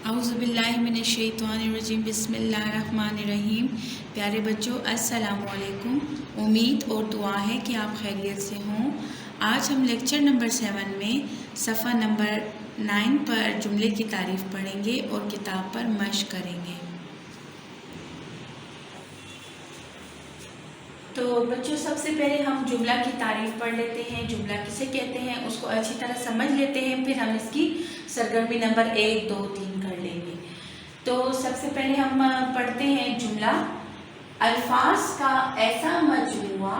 अऊज़ु बिल्लाहि मिनश्शैतानिर्रजीम बिस्मिल्लाहिर्रहमानिर्रहीम। प्यारे बच्चों, अस्सलामु अलैकुम। उम्मीद और दुआ है कि आप खैरियत से हों। आज हम लेक्चर नंबर 7 में सफ़ा नंबर 9 पर जुमले की तारीफ़ पढ़ेंगे और किताब पर मश्क करेंगे। तो बच्चों, सबसे पहले हम जुमला की तारीफ़ पढ़ लेते हैं। जुमला किसे कहते हैं उसको अच्छी तरह समझ लेते हैं, फिर हम इसकी सरगर्मी नंबर 1, 2, 3 कर लेंगे। तो सबसे पहले हम पढ़ते हैं जुमला। अल्फाज का ऐसा मजमुआ,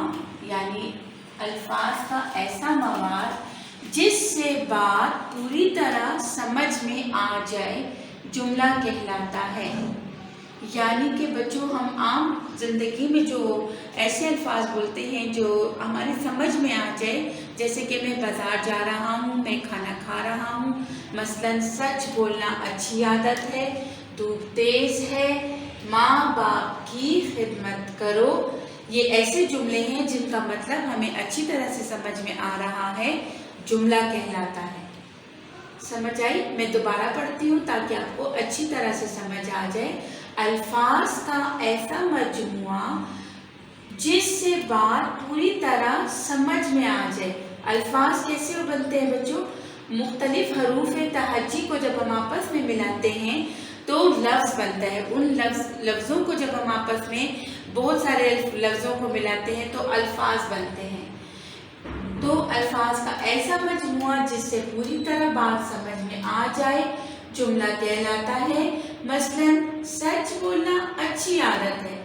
यानी अल्फाज का ऐसा मवाद जिससे बात पूरी तरह समझ में आ जाए, जुमला कहलाता है। यानी कि बच्चों, हम आम ज़िंदगी में जो ऐसे अल्फाज बोलते हैं जो हमारी समझ में आ जाए, जैसे कि मैं बाज़ार जा रहा हूँ, मैं खाना खा रहा हूँ, मसलन सच बोलना अच्छी आदत है, धूप तेज़ है, माँ बाप की खिदमत करो। ये ऐसे जुमले हैं जिनका मतलब हमें अच्छी तरह से समझ में आ रहा है, जुमला कहलाता है। समझ आई? मैं दोबारा पढ़ती हूँ ताकि आपको अच्छी तरह से समझ आ जाए। अल्फाज का ऐसा मजमुआ जिससे बात पूरी तरह समझ में आ जाए। अल्फाज कैसे बनते हैं बच्चों? मुख्तलिफ हरूफ तहज्जी को जब हम आपस में मिलाते हैं तो लफ्ज़ बनता है। उन लफ्ज़ों को जब हम आपस में बहुत सारे लफ्ज़ों को मिलाते हैं तो अल्फाज बनते हैं। तो अल्फाज का ऐसा मजमुआ जिससे पूरी तरह बात समझ में आ जाए, जुमला कहलाता है। मसलन सच बोलना अच्छी आदत है,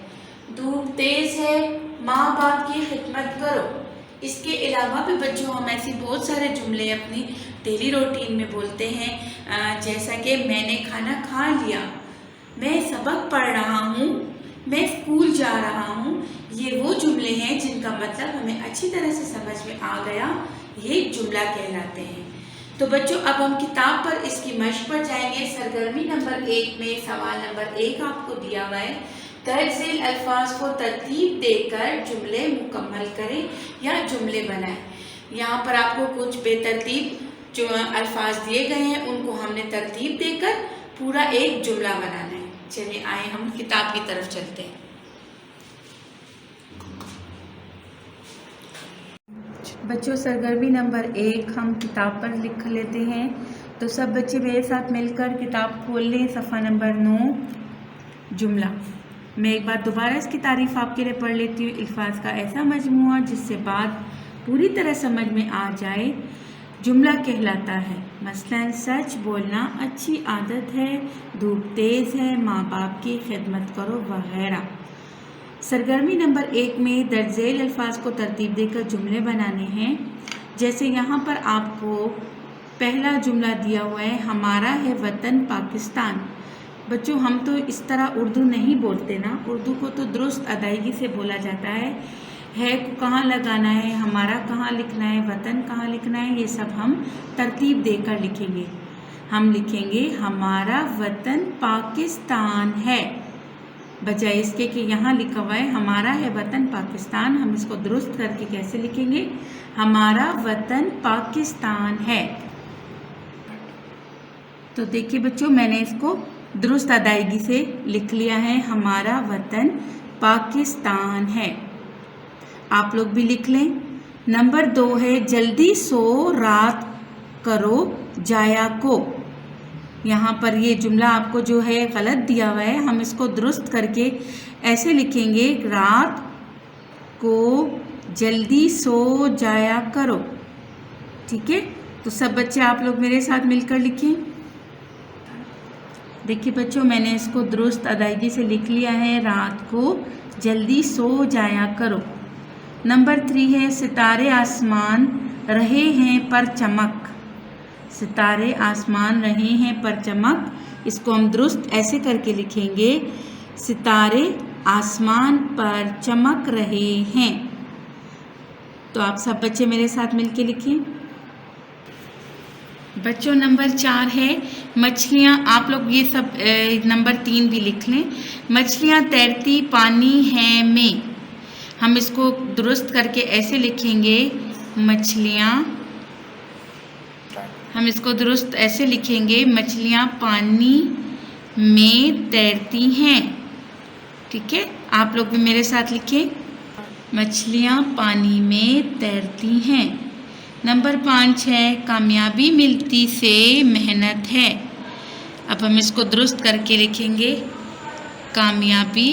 धूप तेज है, माँ बाप की खिदमत करो। इसके अलावा भी बच्चों हम ऐसे बहुत सारे जुमले अपनी डेली रूटीन में बोलते हैं, जैसा कि मैंने खाना खा लिया, मैं सबक पढ़ रहा हूँ, मैं स्कूल जा रहा हूँ। ये वो जुमले हैं जिनका मतलब हमें अच्छी तरह से समझ में आ गया, ये जुमला कहलाते हैं। तो बच्चों, अब हम किताब पर इसकी मश्क पर जाएंगे। सरगर्मी नंबर 1 में सवाल नंबर 1 आपको दिया हुआ है। दर्ज झेल अल्फाज को तरतीब देकर जुमले मुकम्मल करें या जुमले बनाएं। यहाँ पर आपको कुछ बेतरतीब जो अल्फाज दिए गए हैं उनको हमने तरतीब देकर पूरा एक जुमला बनाना है। चलिए आए हम किताब की तरफ चलते हैं। बच्चों, सरगर्मी नंबर 1 हम किताब पर लिख लेते हैं। तो सब बच्चे मेरे साथ मिलकर किताब खोल लें। सफ़ा नंबर 9, जुमला। मैं एक बार दोबारा इसकी तारीफ़ आपके लिए पढ़ लेती हूँ। अल्फाज का ऐसा मजमुआ जिससे बात पूरी तरह समझ में आ जाए, जुमला कहलाता है। मसलन सच बोलना अच्छी आदत है, धूप तेज़ है, माँ बाप की खिदमत करो वगैरह। सरगर्मी नंबर 1 में दर्ज झेल अल्फाज को तरतीब देकर जुमले बनाने हैं। जैसे यहाँ पर आपको पहला जुमला दिया हुआ है, हमारा है वतन पाकिस्तान। बच्चों, हम तो इस तरह उर्दू नहीं बोलते ना, उर्दू को तो दुरुस्त अदायगी से बोला जाता है को कहाँ लगाना है, हमारा कहाँ लिखना है, वतन कहाँ लिखना है, ये सब हम तरतीब देकर लिखेंगे। हम लिखेंगे हमारा वतन पाकिस्तान है, बजाय इसके कि यहाँ लिखा हुआ है हमारा है वतन पाकिस्तान। हम इसको दुरुस्त करके कैसे लिखेंगे? हमारा वतन पाकिस्तान है। तो देखिए बच्चों, मैंने इसको दुरुस्त अदायगी से लिख लिया है, हमारा वतन पाकिस्तान है। आप लोग भी लिख लें। नंबर 2 है जल्दी सो रात करो जाया को। यहाँ पर ये जुमला आपको जो है गलत दिया हुआ है, हम इसको दुरुस्त करके ऐसे लिखेंगे, रात को जल्दी सो जाया करो। ठीक है? तो सब बच्चे आप लोग मेरे साथ मिलकर लिखें। देखिए बच्चों, मैंने इसको दुरुस्त अदायगी से लिख लिया है, रात को जल्दी सो जाया करो। नंबर 3 है सितारे आसमान रहे हैं पर चमक। सितारे आसमान रहे हैं पर चमक, इसको हम दुरुस्त ऐसे करके लिखेंगे, सितारे आसमान पर चमक रहे हैं। तो आप सब बच्चे मेरे साथ मिलके लिखें। बच्चों, नंबर 4 है मछलियाँ। आप लोग ये सब नंबर 3 भी लिख लें। मछलियाँ तैरती पानी है में, हम इसको दुरुस्त करके ऐसे लिखेंगे, मछलियाँ, हम इसको दुरुस्त ऐसे लिखेंगे, मछलियाँ पानी में तैरती हैं। ठीक है, आप लोग भी मेरे साथ लिखें, मछलियाँ पानी में तैरती हैं। नंबर 5 है कामयाबी मिलती से मेहनत है। अब हम इसको दुरुस्त करके लिखेंगे, कामयाबी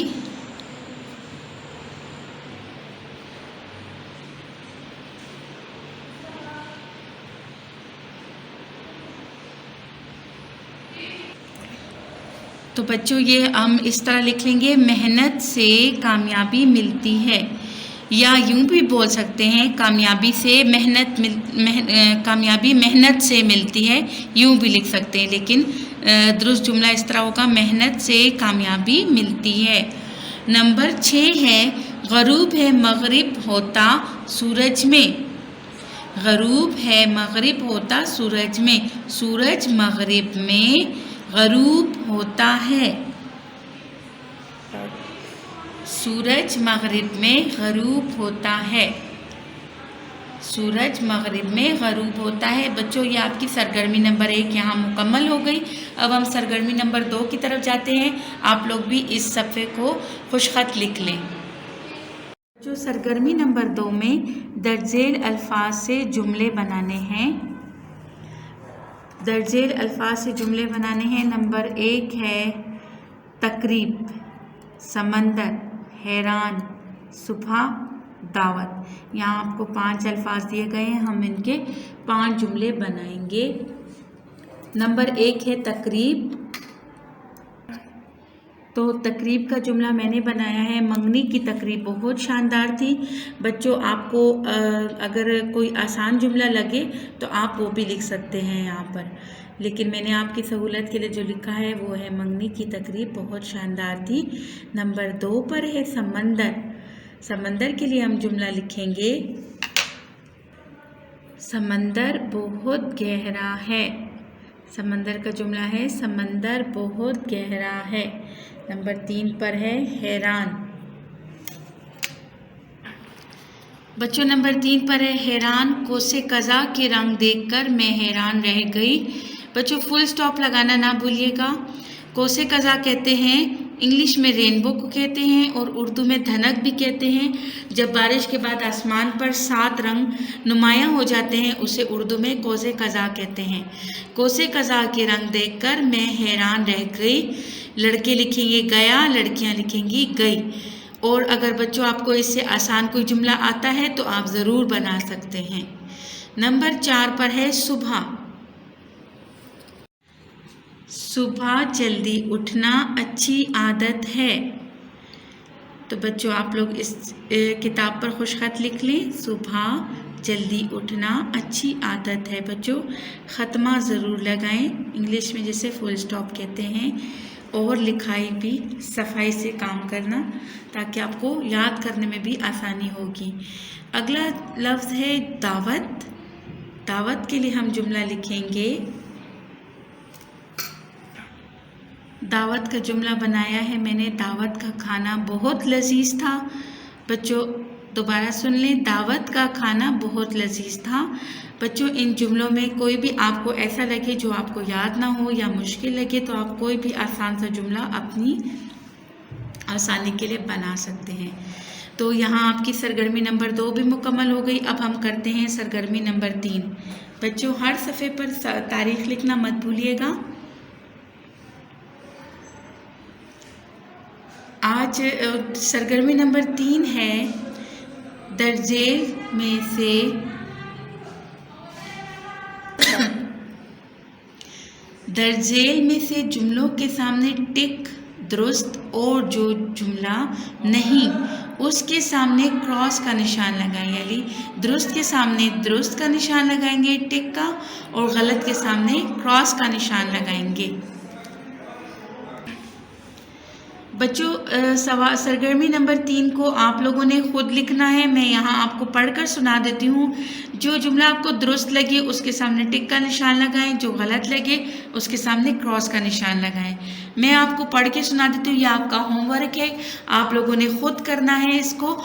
तो बच्चों ये हम इस तरह लिख लेंगे, मेहनत से कामयाबी मिलती है, या यूं भी बोल सकते हैं कामयाबी मेहनत से मिलती है, यूं भी लिख सकते हैं, लेकिन दुरुस्त जुमला इस तरह होगा, मेहनत से कामयाबी मिलती है। नंबर 6 है गरूब है मगरिब होता सूरज में। गरूब है मगरिब होता सूरज में, सूरज मगरिब में गरूब होता है। सूरज मगरिब में गरूब होता है, सूरज मगरिब में गरूब होता है। बच्चों ये आपकी सरगर्मी नंबर 1 यहाँ मुकम्मल हो गई। अब हम सरगर्मी नंबर 2 की तरफ जाते हैं। आप लोग भी इस सफ़े को खुशखत लिख लें। जो सरगर्मी नंबर 2 में दर्जेल अल्फाज से जुमले बनाने हैं, दर्जेल अल्फाज से जुमले बनाने हैं। नंबर 1 है तकरीब, समंदर, हैरान, सुबह, दावत। यहाँ आपको 5 अल्फाज दिए गए हैं, हम इनके 5 जुमले बनाएंगे। नंबर 1 है तकरीब। तो तकरीब का जुमला मैंने बनाया है, मंगनी की तकरीब बहुत शानदार थी। बच्चों आपको अगर कोई आसान जुमला लगे तो आप वो भी लिख सकते हैं यहाँ पर, लेकिन मैंने आपकी सहूलत के लिए जो लिखा है वो है मंगनी की तकरीब बहुत शानदार थी। नंबर 2 पर है समंदर। समंदर के लिए हम जुमला लिखेंगे, समंदर बहुत गहरा है। समंदर का जुमला है समंदर बहुत गहरा है। नंबर 3 पर है हैरान। बच्चों नंबर 3 पर है हैरान, कोसे कज़ा के रंग देखकर मैं हैरान रह गई। बच्चों फुल स्टॉप लगाना ना भूलिएगा। कोसे कज़ा कहते हैं, इंग्लिश में रेनबो को कहते हैं और उर्दू में धनक भी कहते हैं। जब बारिश के बाद आसमान पर 7 रंग नुमायां हो जाते हैं उसे उर्दू में कोसे कज़ा कहते हैं। कोसे कज़ा के रंग देखकर मैं हैरान रह गई। लड़के लिखेंगे गया, लड़कियां लिखेंगी गई। और अगर बच्चों आपको इससे आसान कोई जुमला आता है तो आप ज़रूर बना सकते हैं। नंबर 4 पर है सुबह। सुबह जल्दी उठना अच्छी आदत है। तो बच्चों आप लोग इस किताब पर खुशखत लिख लें, सुबह जल्दी उठना अच्छी आदत है। बच्चों ख़त्मा ज़रूर लगाएं, इंग्लिश में जिसे फुल स्टॉप कहते हैं, और लिखाई भी सफाई से काम करना ताकि आपको याद करने में भी आसानी होगी। अगला लफ्ज़ है दावत। दावत के लिए हम जुमला लिखेंगे, दावत का जुमला बनाया है मैंने, दावत का खाना बहुत लजीज था। बच्चों दोबारा सुन लें, दावत का खाना बहुत लजीज था। बच्चों इन जुमलों में कोई भी आपको ऐसा लगे जो आपको याद ना हो या मुश्किल लगे तो आप कोई भी आसान सा जुमला अपनी आसानी के लिए बना सकते हैं। तो यहाँ आपकी सरगर्मी नंबर 2 भी मुकम्मल हो गई। अब हम करते हैं सरगर्मी नंबर 3। बच्चों हर सफ़े पर तारीख लिखना मत भूलिएगा। आज सरगर्मी नंबर 3 है दर्जेल में से दर्जेल में से जुमलों के सामने टिक दुरुस्त और जो जुमला नहीं उसके सामने क्रॉस का निशान लगाएं, यानी दुरुस्त के सामने दुरुस्त का निशान लगाएंगे टिक का, और गलत के सामने क्रॉस का निशान लगाएंगे। बच्चों सरगर्मी नंबर 3 को आप लोगों ने खुद लिखना है। मैं यहाँ आपको पढ़कर सुना देती हूँ। जो जुमला आपको दुरुस्त लगे उसके सामने टिक का निशान लगाएं, जो गलत लगे उसके सामने क्रॉस का निशान लगाएं। मैं आपको पढ़ के सुना देती हूँ, यह आपका होमवर्क है, आप लोगों ने खुद करना है इसको।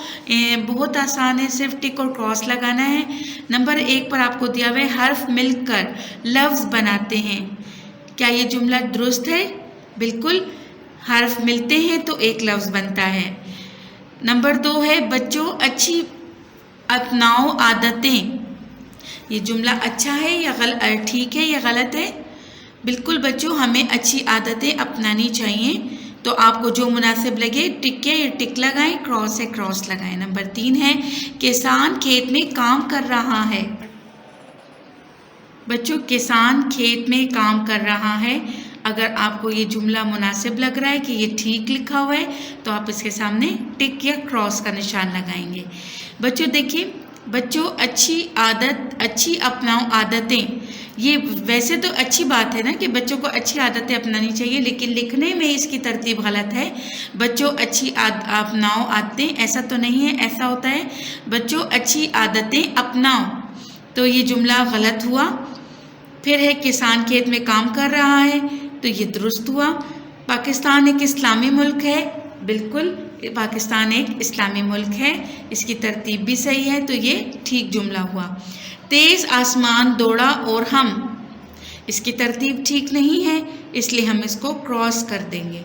बहुत आसान है, सिर्फ टिक और क्रॉस लगाना है। नंबर 1 पर आपको दिया हुआ है हर्फ मिलकर लफ्ज़ बनाते हैं। क्या ये जुमला दुरुस्त है? بالکل حرف ملتے ہیں تو ایک لفظ بنتا ہے۔ نمبر 2 ہے بچوں اچھی اپناؤ عادتیں۔ یہ جملہ اچھا ہے یا ٹھیک ہے یا غلط ہے؟ بالکل بچوں ہمیں اچھی عادتیں اپنانی چاہیے، تو آپ کو جو مناسب لگے ٹک ہے یا ٹک لگائیں، کراس ہے کراس لگائیں۔ نمبر 3 ہے کسان کھیت میں کام کر رہا ہے۔ بچوں کسان کھیت میں کام کر رہا ہے، اگر آپ کو یہ جملہ مناسب لگ رہا ہے کہ یہ ٹھیک لکھا ہوا ہے تو آپ اس کے سامنے ٹک یا کراس کا نشان لگائیں گے۔ بچوں دیکھیے، بچوں اچھی اپناؤ عادتیں، یہ ویسے تو اچھی بات ہے نا کہ بچوں کو اچھی عادتیں اپنانی چاہیے، لیکن لکھنے میں اس کی ترتیب غلط ہے۔ بچوں اچھی اپناؤ عادتیں، ایسا تو نہیں ہے، ایسا ہوتا ہے بچوں اچھی عادتیں اپناؤ، تو یہ جملہ غلط ہوا۔ پھر ہے کسان کھیت میں کام کر رہا ہے، تو یہ درست ہوا۔ پاکستان ایک اسلامی ملک ہے، بالکل پاکستان ایک اسلامی ملک ہے، اس کی ترتیب بھی صحیح ہے، تو یہ ٹھیک جملہ ہوا۔ تیز آسمان دوڑا اور ہم، اس کی ترتیب ٹھیک نہیں ہے، اس لیے ہم اس کو کراس کر دیں گے۔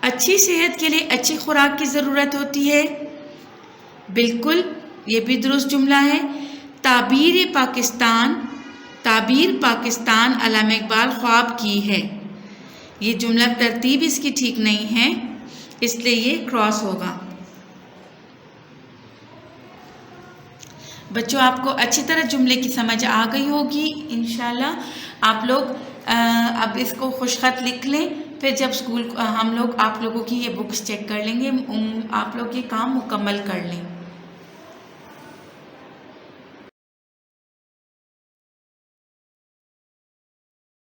اچھی صحت کے لیے اچھی خوراک کی ضرورت ہوتی ہے، بالکل یہ بھی درست جملہ ہے۔ تعبیر پاکستان علامہ اقبال خواب کی ہے، یہ جملہ ترتیب اس کی ٹھیک نہیں ہے، اس لیے یہ کراس ہوگا۔ بچوں آپ کو اچھی طرح جملے کی سمجھ آ گئی ہوگی انشاءاللہ۔ آپ لوگ اب اس کو خوش خط لکھ لیں، پھر جب اسکول ہم لوگ آپ لوگوں کی یہ بکس چیک کر لیں گے، آپ لوگ یہ کام مکمل کر لیں۔